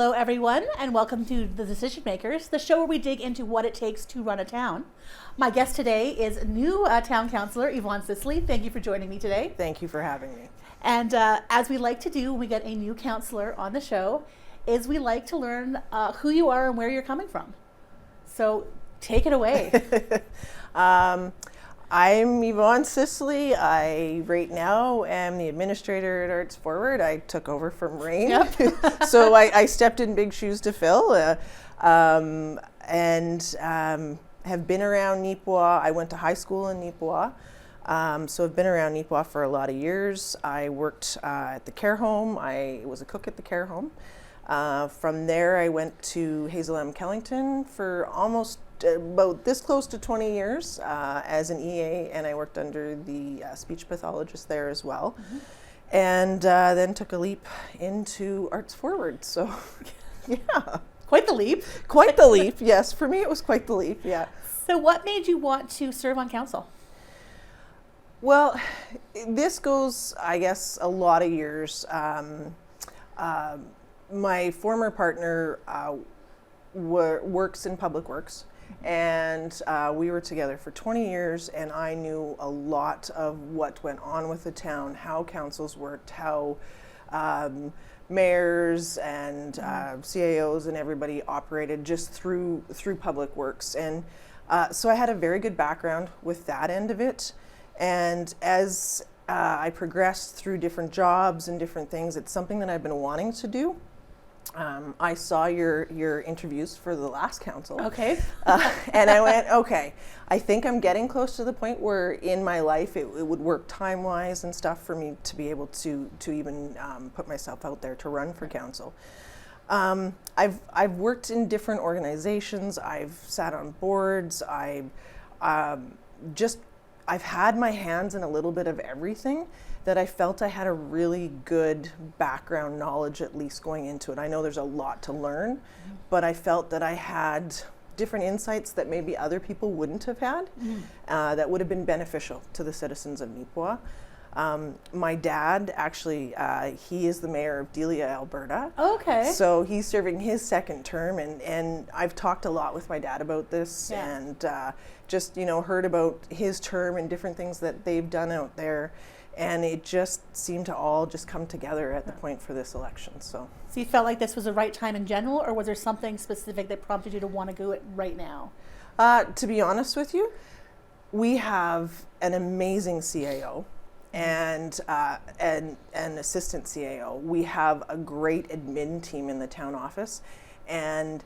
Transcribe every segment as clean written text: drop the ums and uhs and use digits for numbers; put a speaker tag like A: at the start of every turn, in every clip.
A: Hello, everyone, and welcome to The Decision Makers, the show where we dig into what it takes to run a town. My guest today is new town councillor Yvonne Sisley. Thank you for joining me today.
B: Thank you for having me.
A: And as we like to do when we get a new councillor on the show, is we like to learn who you are and where you're coming from. So take it away.
B: I'm Yvonne Sisley. I right now am the administrator at Arts Forward. I took over from Rain.
A: Yep.
B: So I stepped in big shoes to fill and have been around Neepawa. I went to high school in Neepawa. So I've been around Neepawa for a lot of years. I worked at the care home. I was a cook at the care home. From there I went to Hazel M. Kellington for almost about this close to 20 years as an EA, and I worked under the speech pathologist there as well. Mm-hmm. And then took a leap into Arts Forward. So yeah.
A: Quite the leap.
B: Quite the leap, yes. For me it was quite the leap, yeah.
A: So what made you want to serve on council?
B: Well, this goes, I guess, a lot of years. My former partner works in public works, and we were together for 20 years, and I knew a lot of what went on with the town, how councils worked, how mayors and CAOs and everybody operated just through public works. And so I had a very good background with that end of it. And as I progressed through different jobs and different things, it's something that I've been wanting to do. I saw your interviews for the last council.
A: Okay.
B: And I went, okay, I think I'm getting close to the point where in my life it would work time-wise and stuff for me to be able to even put myself out there to run for council. I've worked in different organizations. I've sat on boards. I've had my hands in a little bit of everything, that I felt I had a really good background knowledge, at least going into it. I know there's a lot to learn, but I felt that I had different insights that maybe other people wouldn't have had, that would have been beneficial to the citizens of Neepawa. My dad, actually, he is the mayor of Delia, Alberta.
A: Okay.
B: So he's serving his second term, and I've talked a lot with my dad about this, and just, heard about his term and different things that they've done out there. And it just seemed to all just come together at the point for this election. So
A: you felt like this was the right time in general, or was there something specific that prompted you to want to go it right now?
B: To be honest with you, we have an amazing CAO and an assistant CAO. We have a great admin team in the town office, and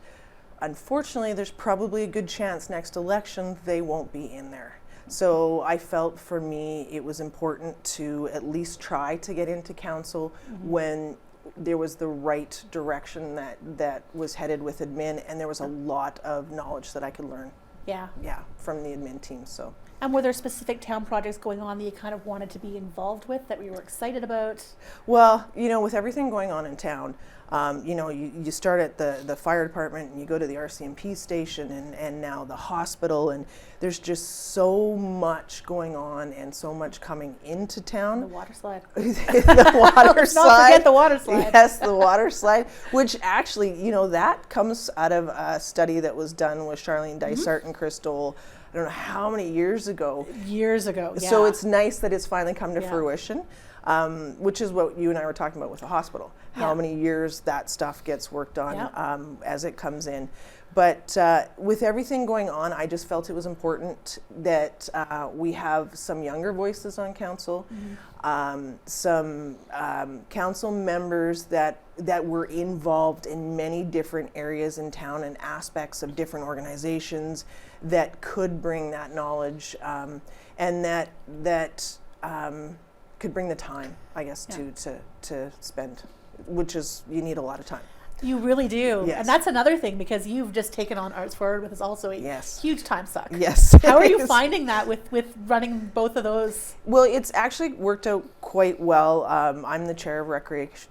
B: unfortunately there's probably a good chance next election they won't be in there. So I felt for me it was important to at least try to get into council when there was the right direction that was headed with admin, and there was a lot of knowledge that I could learn. Yeah, from the admin team. So.
A: And were there specific town projects going on that you kind of wanted to be involved with, that you were excited about?
B: Well, with everything going on in town, you start at the fire department and you go to the RCMP station and now the hospital, and there's just so much going on and so much coming into town.
A: The water slide.
B: The water slide.
A: Not forget the water slide.
B: Yes, the water slide, which actually, that comes out of a study that was done with Charlene Dysart and Chris Dole, I don't know how many years ago.
A: Years ago, yeah.
B: So it's nice that it's finally come to fruition, which is what you and I were talking about with the hospital, how many years that stuff gets worked on as it comes in. But with everything going on, I just felt it was important that we have some younger voices on council, some council members that were involved in many different areas in town and aspects of different organizations that could bring that knowledge, and that could bring the time, I guess, to spend, which is, you need a lot of time.
A: You really do.
B: Yes.
A: And that's another thing, because you've just taken on Arts Forward, which is also a huge time suck.
B: Yes.
A: How are you finding that with running both of those?
B: Well, it's actually worked out quite well. I'm the chair of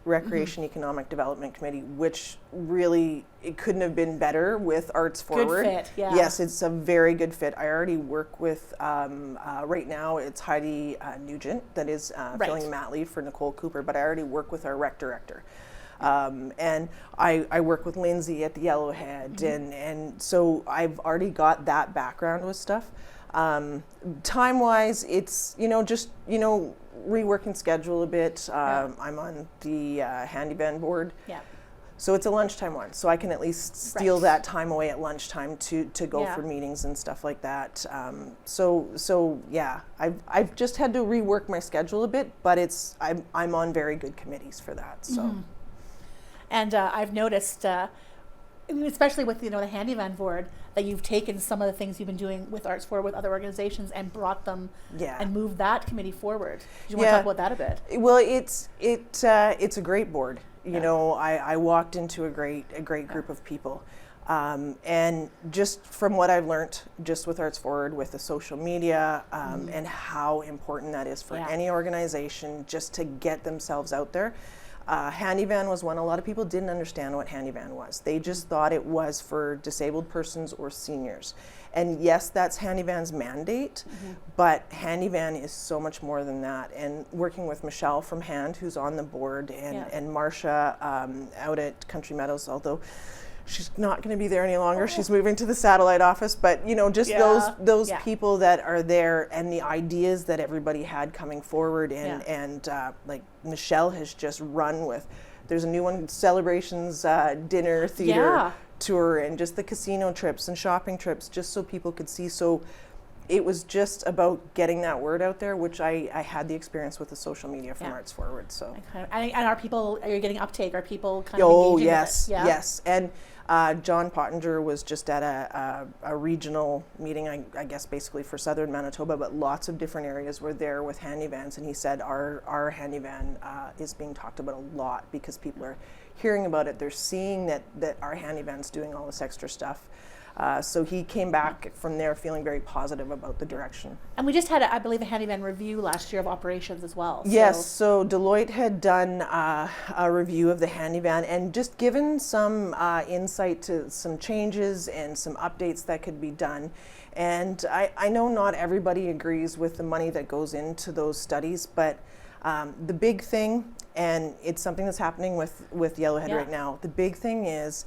B: Recreation Economic Development Committee, which really, it couldn't have been better with Arts Forward.
A: Good fit, yeah.
B: Yes, it's a very good fit. I already work with, right now it's Heidi Nugent that is filling mat leave for Nicole Cooper, but I already work with our rec director. And I work with Lindsay at the Yellowhead, and so I've already got that background with stuff. Time-wise, it's, just, reworking schedule a bit. I'm on the handy van board.
A: Yeah.
B: So it's a lunchtime one, so I can at least steal that time away at lunchtime to go for meetings and stuff like that. So yeah, I've just had to rework my schedule a bit, but I'm on very good committees for that. So,
A: and I've noticed, especially with the handy van board, that you've taken some of the things you've been doing with Arts Forward with other organizations and brought them and moved that committee forward. Do you want to talk about that a bit?
B: Well, it's a great board. I walked into a great group of people, and just from what I've learned, just with Arts Forward, with the social media, and how important that is for any organization just to get themselves out there. Handyvan was one. A lot of people didn't understand what Handyvan was. They just thought it was for disabled persons or seniors. And yes, that's Handyvan's mandate, but Handyvan is so much more than that. And working with Michelle from Hand, who's on the board, and Marcia out at Country Meadows, although she's not going to be there any longer. She's moving to the satellite office. But just those people that are there, and the ideas that everybody had coming forward, and like Michelle has just run with. There's a new one, Celebrations Dinner Theater Tour, and just the casino trips and shopping trips, just so people could see. So it was just about getting that word out there, which I had the experience with the social media from Arts Forward. So
A: and are you getting uptake? Are people kind of engaging
B: yes,
A: with it?
B: Yes. And John Pottinger was just at a regional meeting, I guess basically for southern Manitoba, but lots of different areas were there with handy vans, and he said our handy van is being talked about a lot because people are hearing about it. They're seeing that our handy van's doing all this extra stuff. So he came back from there feeling very positive about the direction. And
A: we just had, I believe, a handyman review last year of operations as well.
B: Yes, so Deloitte had done a review of the handyvan and just given some insight to some changes and some updates that could be done. And I know not everybody agrees with the money that goes into those studies, but the big thing, and it's something that's happening with Yellowhead right now, the big thing is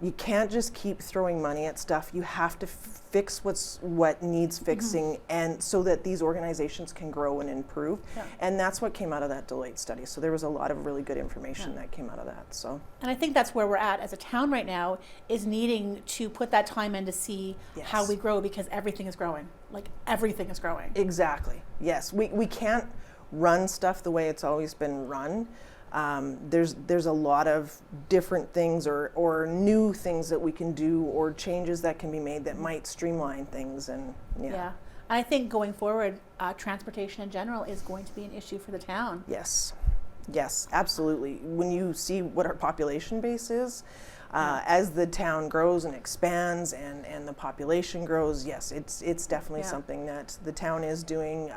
B: you can't just keep throwing money at stuff. You have to fix what needs fixing, and so that these organizations can grow and improve. And that's what came out of that Deloitte study. So there was a lot of really good information that came out of that. So,
A: and I think that's where we're at as a town right now, is needing to put that time in to see how we grow, because everything is growing. Like everything is growing.
B: Exactly. Yes, we can't run stuff the way it's always been run. There's a lot of different things or new things that we can do, or changes that can be made that might streamline things. And
A: and I think going forward, transportation in general is going to be an issue for the town.
B: Yes, absolutely. When you see what our population base is, as the town grows and expands and the population grows, yes, it's definitely something that the town is doing,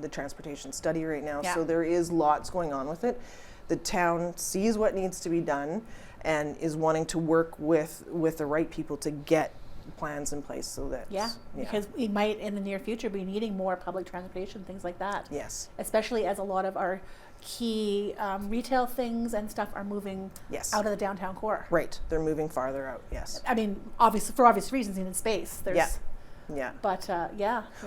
B: the transportation study right now. So there is lots going on with it. The town sees what needs to be done and is wanting to work with the right people to get plans in place so that
A: because we might in the near future be needing more public transportation, things like that.
B: Yes,
A: especially as a lot of our key retail things and stuff are moving out of the downtown core.
B: Right, they're moving farther out. Yes,
A: I mean obviously for obvious reasons, in space. There's but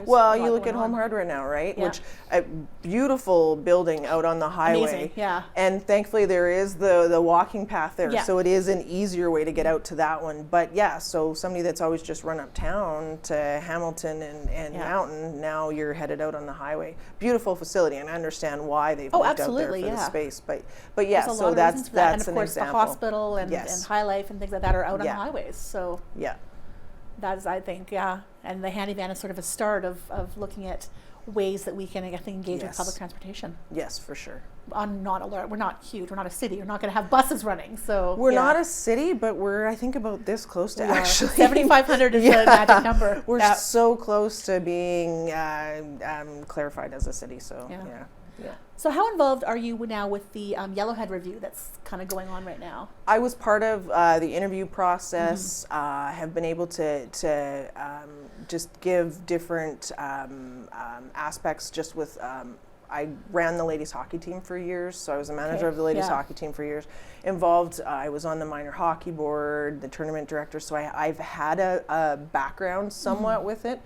B: well, you look at Home Hardware now, right? Which a beautiful building out on the highway.
A: Amazing.
B: And thankfully there is the walking path there, so it is an easier way to get out to that one. But so somebody that's always just run uptown to Hamilton and Mountain, now you're headed out on the highway. Beautiful facility, and I understand why they've moved out there for the space. But so that's
A: and of
B: an
A: course
B: example.
A: The hospital and High Life and things like that are out on the highways. So that is, I think, and the handy van is sort of a start of looking at ways that we can, I think, engage with public transportation.
B: Yes, for sure.
A: We're not huge. We're not a city. We're not going to have buses running. So
B: we're not a city, but we're, I think, about this close to actually
A: 7,500 is the magic number.
B: We're so close to being clarified as a city. So
A: So how involved are you now with the Yellowhead review that's kind of going on right now?
B: I was part of the interview process, have been able to just give different aspects just with I ran the ladies hockey team for years, so I was a manager
A: Okay.
B: of the ladies
A: Yeah.
B: hockey team for years. Involved, I was on the minor hockey board, the tournament director, so I've had a background somewhat with it.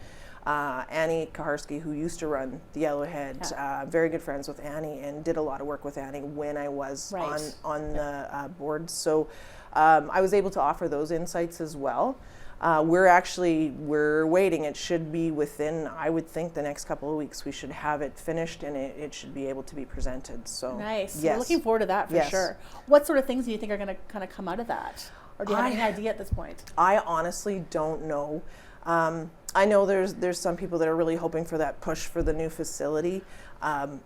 B: Annie Kaharski, who used to run the Yellowhead, very good friends with Annie, and did a lot of work with Annie when I was
A: Right.
B: on the board. So I was able to offer those insights as well. We're waiting. It should be within, I would think, the next couple of weeks. We should have it finished, and it should be able to be presented. So
A: Nice.
B: yes.
A: We're looking forward to that for sure. What sort of things do you think are going to kind of come out of that? Or do you have any idea at this point?
B: I honestly don't know. I know there's some people that are really hoping for that push for the new facility,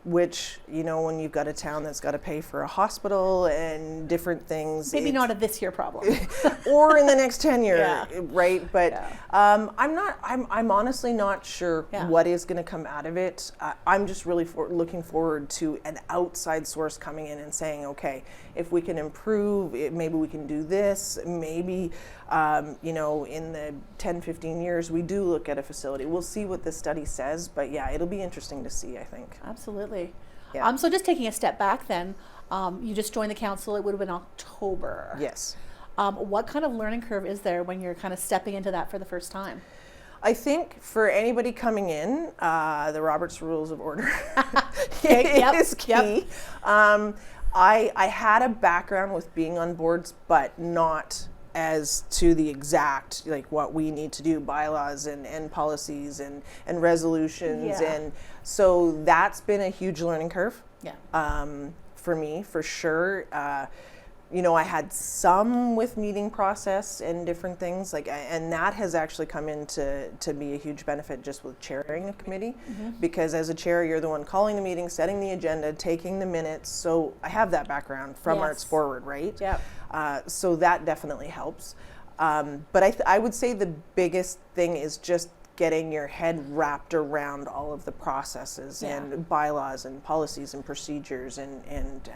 B: which, you know, when you've got a town that's got to pay for a hospital and different things.
A: Maybe not a this year problem.
B: Or in the next 10 years,
A: Yeah.
B: right? But
A: Yeah.
B: I'm honestly not sure
A: Yeah.
B: what is going to come out of it. I'm just really looking forward to an outside source coming in and saying, okay, if we can improve it, maybe we can do this, maybe, you know, in the 10, 15 years, we do look at a facility. We'll see what the study says, but yeah, it'll be interesting to see, I think.
A: Absolutely.
B: Yeah.
A: So just taking a step back then, you just joined the council, it would have been October.
B: Yes.
A: What kind of learning curve is there when you're kind of stepping into that for the first time?
B: I think for anybody coming in, the Robert's Rules of Order
A: Okay, yep,
B: is key. I had a background with being on boards, but not as to the exact, like what we need to do, bylaws and policies and resolutions.
A: Yeah.
B: And so that's been a huge learning curve.
A: Yeah.
B: For me, for sure. You know, I had some with meeting process and different things, like, and that has actually come in to be a huge benefit just with chairing a committee, because as a chair, you're the one calling the meeting, setting the agenda, taking the minutes. So I have that background from Arts Forward, right?
A: Yep.
B: So that definitely helps. But I would say the biggest thing is just getting your head wrapped around all of the processes and bylaws and policies and procedures and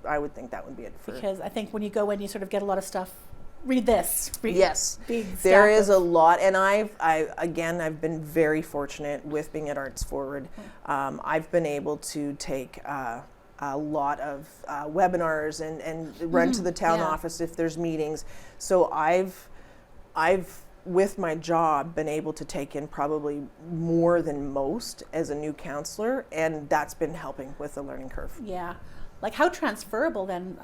B: I would think that would be it.
A: Because I think when you go in, you sort of get a lot of stuff. Read this.
B: Yes, there is a lot, and I've been very fortunate with being at Arts Forward. I've been able to take a lot of webinars and run to the town office if there's meetings. So I've with my job been able to take in probably more than most as a new councillor, and that's been helping with the learning curve.
A: Yeah. Like how transferable then,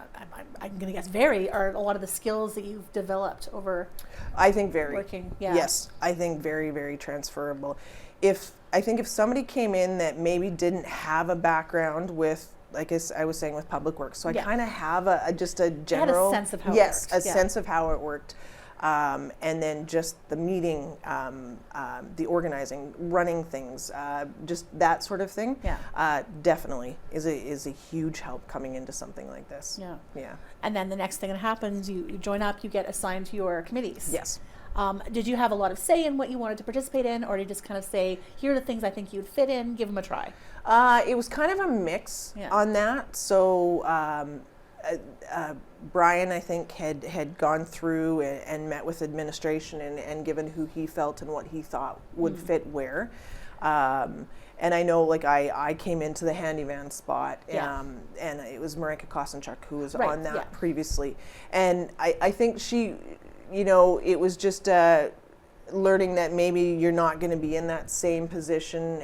A: I'm going to guess are a lot of the skills that you've developed over
B: I think very.
A: working? Yeah.
B: Yes, I think very, very transferable. I think if somebody came in that maybe didn't have a background with, like I was saying, with public works, so I kind of have just a general
A: sense of how it worked.
B: sense of how it worked. And then just the meeting, the organizing, running things, just that sort of thing, definitely is a huge help coming into something like this.
A: Yeah.
B: Yeah.
A: And then the next thing that happens, you join up, you get assigned to your committees.
B: Yes.
A: Did you have a lot of say in what you wanted to participate in, or did you just kind of say, here are the things I think you'd fit in, give them a try?
B: It was kind of a mix on that. So Brian, I think, had gone through and met with administration and given who he felt and what he thought would fit where. And I know, like, I came into the handyman spot, and it was Marika Kosenchuk who was on that previously. And I think she, you know, it was just learning that maybe you're not going to be in that same position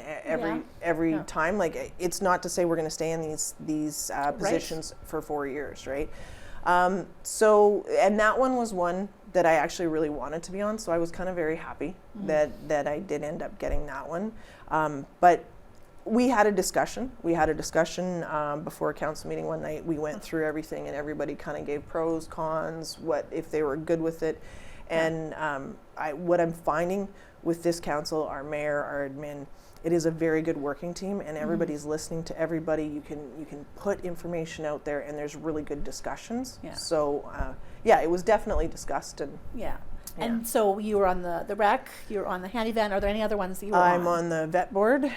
B: every time. Like, it's not to say we're going to stay in these positions for 4 years, right? So, and that one was one that I actually really wanted to be on, so I was kind of very happy that I did end up getting that one. But we had a discussion. Before a council meeting one night. We went through everything, and everybody kind of gave pros, cons, what if they were good with it. And what I'm finding with this council, our mayor, our admin, it is a very good working team, and everybody's listening to everybody. You can put information out there, and there's really good discussions. Yeah. So it was definitely discussed. And
A: and so you were on the rec, you were on the handy van. Are there any other ones that you were on?
B: I'm on the vet board.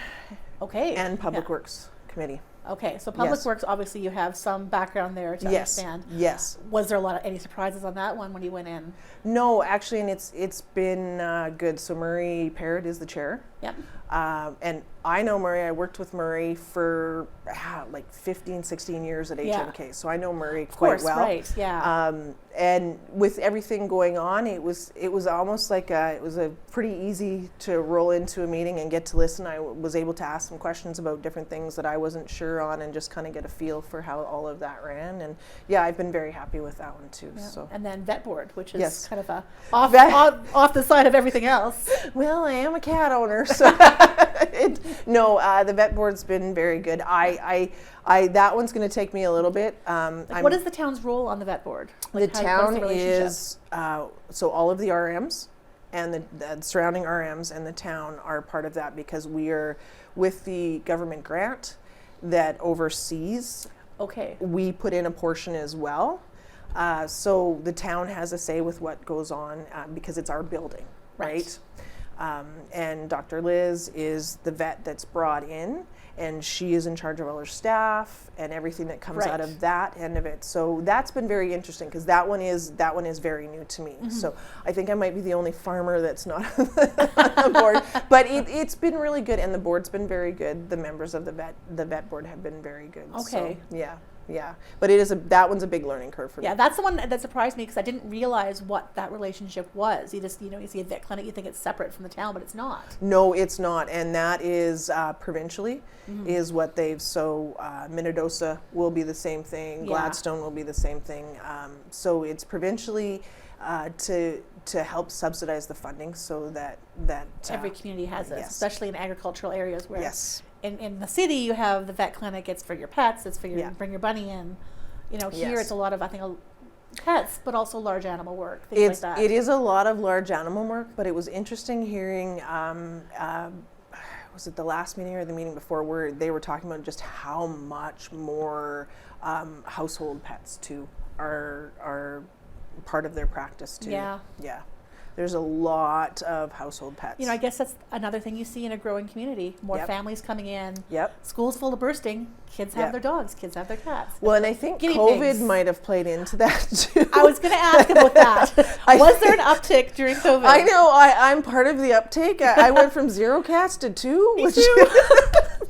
A: Okay.
B: And public works committee.
A: Okay, so public works, obviously you have some background there to understand.
B: Yes.
A: Was there any surprises on that one when you went in?
B: No, actually, and it's been good. So Murray Parrott is the chair
A: Yep.
B: And I know Murray. I worked with Murray for like 15, 16 years at HMK, so I know Murray quite well.
A: Right, yeah.
B: And with everything going on, it was almost like it was a pretty easy to roll into a meeting and get to listen. I was able to ask some questions about different things that I wasn't sure on, and just kind of get a feel for how all of that ran. And yeah, I've been very happy with that one too.
A: Yeah.
B: So.
A: And then vet board, which is
B: Yes.
A: kind of off the side of everything else.
B: Well, I am a cat owner, so the vet board's been very good. I that one's going to take me a little bit.
A: What is the town's role on the vet board?
B: The town is so all of the RMs and the surrounding RMs and the town are part of that, because we are with the government grant that oversees.
A: Okay.
B: We put in a portion as well. So the town has a say with what goes on because it's our building, right? And Dr. Liz is the vet that's brought in, and she is in charge of all her staff and everything that comes out of that end of it. So that's been very interesting, because that one is very new to me. Mm-hmm. So I think I might be the only farmer that's not on the board, but it's been really good, and the board's been very good. The members of the vet board have been very good.
A: Okay.
B: So, yeah, but that one's a big learning curve for me.
A: Yeah, that's the one that surprised me, because I didn't realize what that relationship was. You just, you see a vet clinic, you think it's separate from the town, but it's not.
B: No, it's not, and that is provincially is what they've. So Minnedosa will be the same thing. Gladstone will be the same thing. So it's provincially to help subsidize the funding, so that
A: every community has this,
B: yes.
A: especially in agricultural areas where.
B: Yes.
A: In the city, you have the vet clinic. It's for your pets. It's for your bring your bunny in. Here it's a lot of, I think, pets, but also large animal work. Things like that.
B: It is a lot of large animal work, but it was interesting hearing. Was it the last meeting or the meeting before, where they were talking about just how much more household pets too are part of their practice too.
A: Yeah.
B: Yeah. There's a lot of household pets.
A: I guess that's another thing you see in a growing community. More families coming in.
B: Yep.
A: Schools full of bursting. Kids have their dogs. Kids have their cats.
B: Well, and I think COVID might have played into that too.
A: I was going to ask about that. Was there an uptick during COVID?
B: I know. I'm part of the uptake. I went from 0 cats to 2.
A: Me too.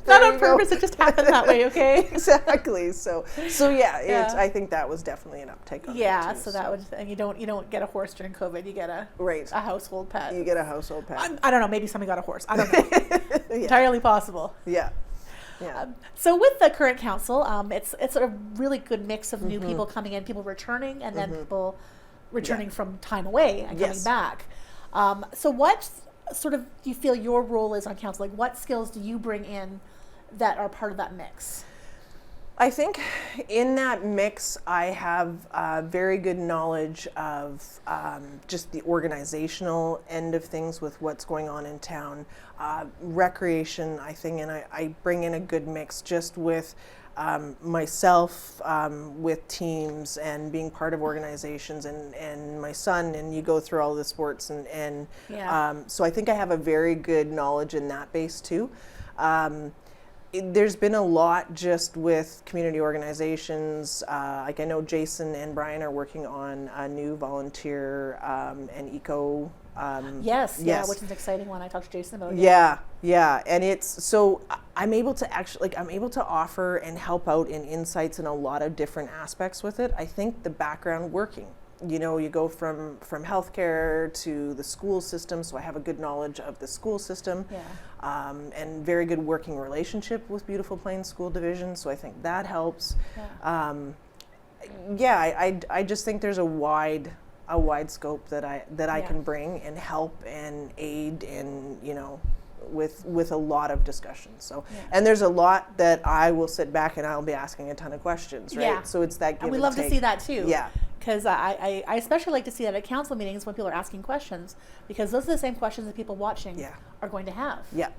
A: Not on purpose. It just happened that way. Okay.
B: Exactly. So yeah. I think that was definitely an uptake on that too,
A: so that would, and you don't get a horse during COVID. You get a household pet.
B: You get a household pet.
A: I don't know. Maybe somebody got a horse. I don't know. Entirely possible.
B: Yeah. Yeah.
A: So with the current council, it's a really good mix of new people coming in, people returning, and then people returning from time away and coming back. So what sort of do you feel your role is on council? Like, what skills do you bring in that are part of that mix?
B: I think in that mix, I have very good knowledge of just the organizational end of things with what's going on in town. Recreation, I think, and I bring in a good mix just with myself, with teams and being part of organizations, and my son, and you go through all the sports, and so I think I have a very good knowledge in that base too. There's been a lot just with community organizations. Like I know Jason and Brian are working on a new volunteer and eco.
A: Yes, which is an exciting one. I talked to Jason about it.
B: Yeah, and it's so I'm able to offer and help out in insights in a lot of different aspects with it. I think the background working. You go from healthcare to the school system, so I have a good knowledge of the school system, and very good working relationship with Beautiful Plains School Division, so I think that helps. I just think there's a wide scope that I can bring and help and aid in, with a lot of discussions. So, and there's a lot that I will sit back and I'll be asking a ton of questions, right?
A: Yeah.
B: So it's that give
A: and we
B: and
A: love
B: take.
A: To see that too.
B: Yeah.
A: Because I especially like to see that at council meetings when people are asking questions, because those are the same questions that people watching are going to have.
B: Yeah.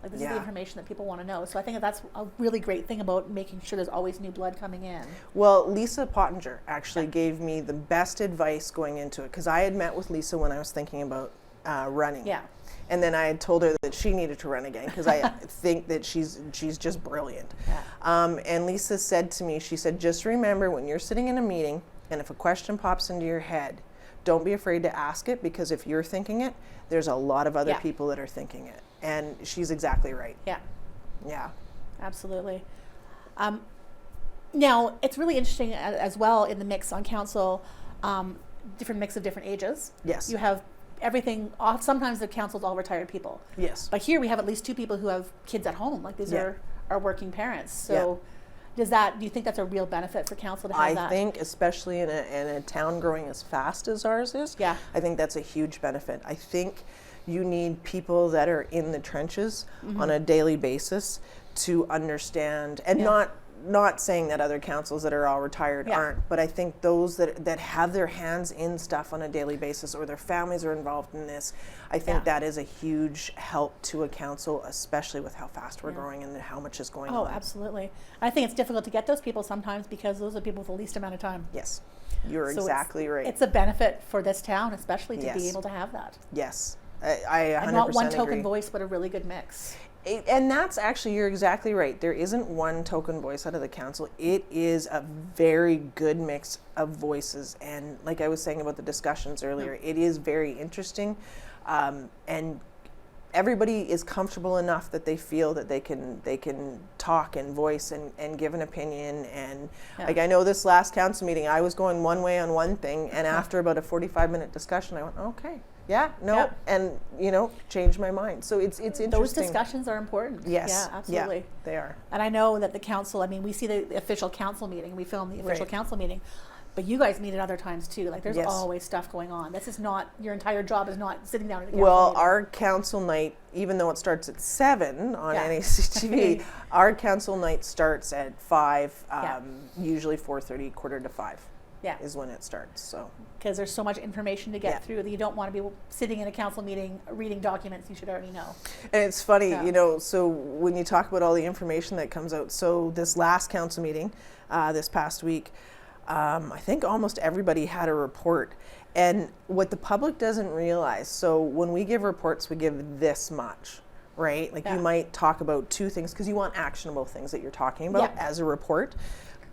A: Like, this is the information that people want to know. So I think that's a really great thing about making sure there's always new blood coming in.
B: Well, Lisa Pottinger actually gave me the best advice going into it, because I had met with Lisa when I was thinking about running.
A: Yeah.
B: And then I had told her that she needed to run again, because I think that she's just brilliant.
A: Yeah.
B: And Lisa said to me, she said, just remember when you're sitting in a meeting and if a question pops into your head, don't be afraid to ask it, because if you're thinking it, there's a lot of other people that are thinking it. And she's exactly right.
A: Yeah.
B: Yeah.
A: Absolutely. Now, it's really interesting as well in the mix on council, different mix of different ages.
B: Yes.
A: You have everything off. Sometimes the council's all retired people.
B: Yes.
A: But here we have at least 2 people who have kids at home. Like these are working parents. So do you think that's a real benefit for council to have that?
B: I think, especially in a town growing as fast as ours is, I think that's a huge benefit. I think you need people that are in the trenches on a daily basis to understand, and not saying that other councils that are all retired aren't, but I think those that have their hands in stuff on a daily basis, or their families are involved in this, I think that is a huge help to a council, especially with how fast we're growing and how much is going on.
A: Oh, absolutely. I think it's difficult to get those people sometimes because those are people with the least amount of time.
B: Yes, you're exactly right.
A: It's a benefit for this town, especially to be able to have that.
B: Yes, I 100%
A: and not one token
B: agree.
A: voice, but a really good mix.
B: And that's actually, you're exactly right. There isn't one token voice out of the council. It is a very good mix of voices. And like I was saying about the discussions earlier, it is very interesting. And everybody is comfortable enough that they feel that they can talk and voice and give an opinion. And like, I know this last council meeting, I was going one way on one thing. And after about a 45-minute discussion, I went, okay. And change my mind. So it's interesting.
A: Those discussions are important.
B: Yes.
A: Yeah, absolutely.
B: Yeah, they are.
A: And I know that the council, I mean, we see the official council meeting, we film the official council meeting, but you guys meet at other times too. Like there's always stuff going on. This is not, your entire job is not sitting down at a council meeting.
B: Our council night, even though it starts at 7 on NACTV, our council night starts at 5, usually 4:30, 4:45. Is when it starts. So
A: because there's so much information to get through that you don't want to be sitting in a council meeting reading documents you should already know.
B: And it's funny, so when you talk about all the information that comes out, so this last council meeting, this past week, I think almost everybody had a report. And what the public doesn't realize, so when we give reports, we give this much, right? Like you might talk about 2 things because you want actionable things that you're talking about as a report.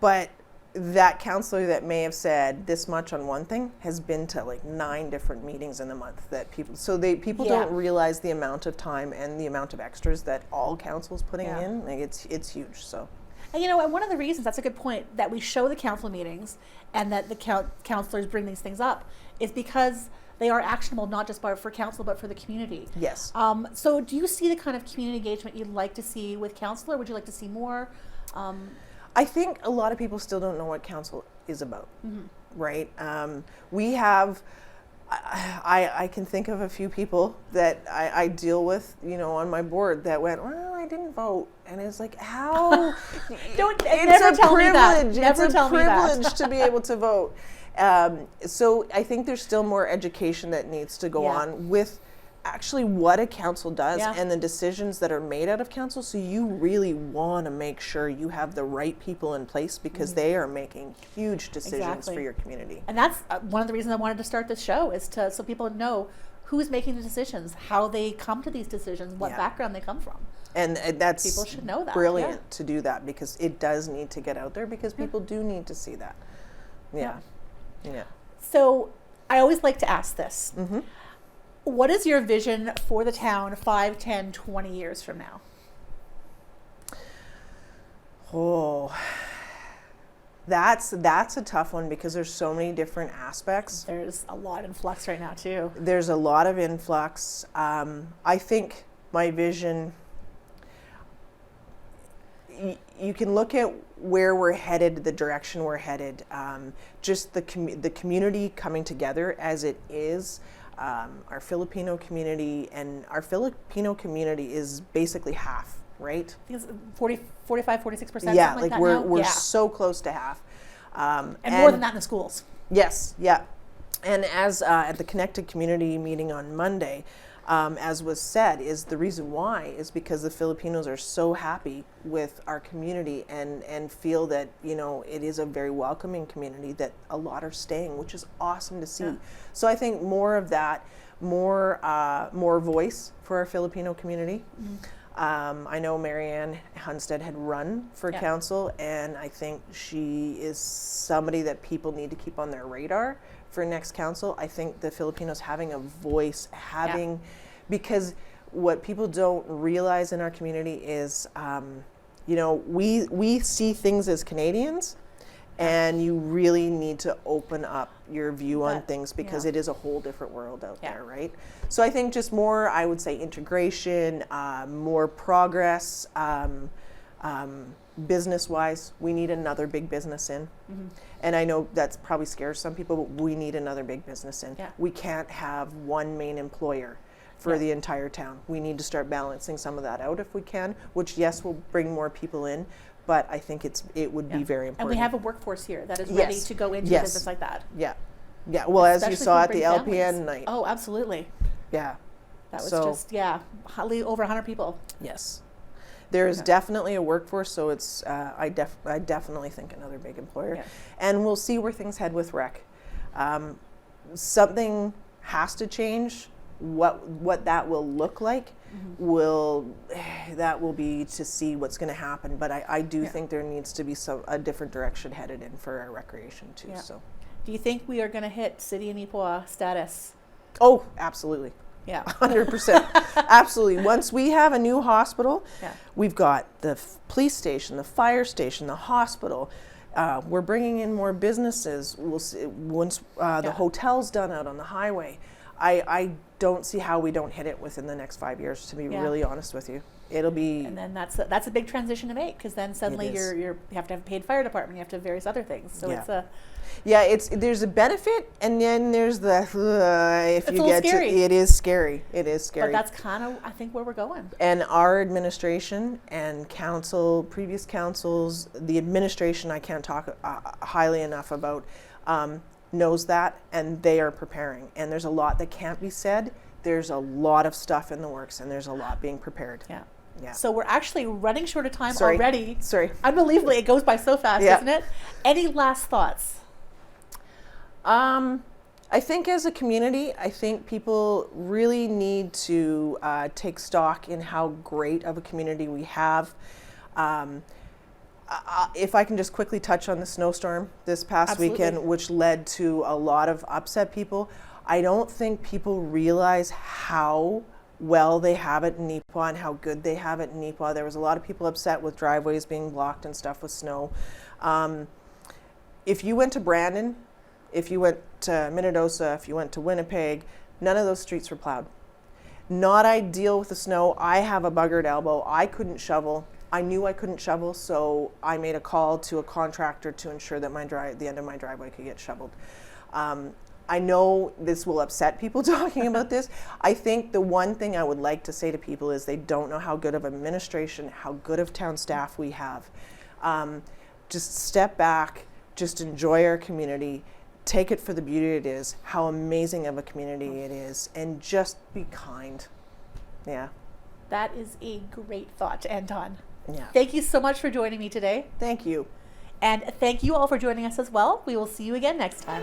B: But that councillor that may have said this much on one thing has been to like 9 different meetings in a month that people don't realize the amount of time and the amount of extras that all council's putting in. Like it's huge. So,
A: and and one of the reasons, that's a good point, that we show the council meetings and that the councillors bring these things up is because they are actionable, not just for council, but for the community.
B: Yes.
A: So do you see the kind of community engagement you'd like to see with council, or would you like to see more?
B: I think a lot of people still don't know what council is about, right? We have, I can think of a few people that I deal with, on my board that went, well, I didn't vote. And it's like, how?
A: Never tell me that.
B: It's a privilege to be able to vote. So I think there's still more education that needs to go on with actually what a council does and the decisions that are made out of council. So you really want to make sure you have the right people in place because they are making huge decisions for your community.
A: And that's one of the reasons I wanted to start this show, is so people know who's making the decisions, how they come to these decisions, what background they come from.
B: And that's
A: people should know that.
B: Brilliant to do that, because it does need to get out there, because people do need to see that. Yeah.
A: So I always like to ask this. What is your vision for the town 5, 10, 20 years from now?
B: Oh, that's a tough one, because there's so many different aspects.
A: There's a lot in flux right now too.
B: There's a lot of influx. I think my vision, you can look at where we're headed, the direction we're headed, just the community coming together as it is. Our Filipino community, and our Filipino community is basically half, right?
A: I think it's 45, 46%.
B: Yeah,
A: like
B: we're so close to half.
A: And more than that in the schools.
B: Yes, yeah. And as at the Connected Community meeting on Monday, as was said, is the reason why is because the Filipinos are so happy with our community and feel that, it is a very welcoming community, that a lot are staying, which is awesome to see. So I think more of that, more voice for our Filipino community. I know Marianne Hunstead had run for council, and I think she is somebody that people need to keep on their radar for next council. I think the Filipinos having a voice, because what people don't realize in our community is, you know, we see things as Canadians, and you really need to open up your view on things, because it is a whole different world out there, right? So I think just more, I would say, integration, more progress, business-wise. We need another big business in. And I know that's probably scares some people, but we need another big business in. We can't have one main employer for the entire town. We need to start balancing some of that out if we can, which, yes, will bring more people in, but I think it would be very important.
A: And we have a workforce here that is ready to go into a business like that.
B: Yeah. Well,
A: especially
B: as you saw at the
A: families.
B: LPN night.
A: Oh, absolutely.
B: Yeah.
A: That was just, over 100 people.
B: Yes. There is definitely a workforce, so it's, I definitely think another big employer. And we'll see where things head with rec. Something has to change. What that will look like will be to see what's going to happen. But I do think there needs to be a different direction headed in for our recreation too. So,
A: do you think we are going to hit City of Neepawa status?
B: Oh, absolutely.
A: Yeah,
B: 100%. Absolutely. Once we have a new hospital, we've got the police station, the fire station, the hospital. We're bringing in more businesses. We'll see once the hotel's done out on the highway. I don't see how we don't hit it within the next 5 years, to be really honest with you. It'll be,
A: and then that's a big transition to make, because then suddenly you have to have a paid fire department, you have to have various other things. So
B: there's a benefit, and then there's the if
A: it's
B: you get
A: scary.
B: to it is scary. It is scary.
A: But that's kind of, I think, where we're going.
B: And our administration and previous councils, the administration I can't talk highly enough about, knows that, and they are preparing. And there's a lot that can't be said. There's a lot of stuff in the works, and there's a lot being prepared. Yeah.
A: So we're actually running short of time already.
B: Sorry.
A: Unbelievably, it goes by so fast, doesn't it? Any last thoughts?
B: I think as a community, I think people really need to take stock in how great of a community we have. If I can just quickly touch on the snowstorm this past weekend, which led to a lot of upset people. I don't think people realize how well they have it in Neepawa and how good they have it in Neepawa. There was a lot of people upset with driveways being blocked and stuff with snow. If you went to Brandon, if you went to Minnedosa, if you went to Winnipeg, none of those streets were plowed. Not ideal with the snow. I have a buggered elbow. I couldn't shovel. I knew I couldn't shovel, so I made a call to a contractor to ensure that the end of my driveway could get shoveled. I know this will upset people talking about this. I think the one thing I would like to say to people is they don't know how good of administration, how good of town staff we have. Just step back, just enjoy our community, take it for the beauty it is, how amazing of a community it is, and just be kind. Yeah.
A: That is a great thought to end on.
B: Yeah.
A: Thank you so much for joining me today.
B: Thank you.
A: And thank you all for joining us as well. We will see you again next time.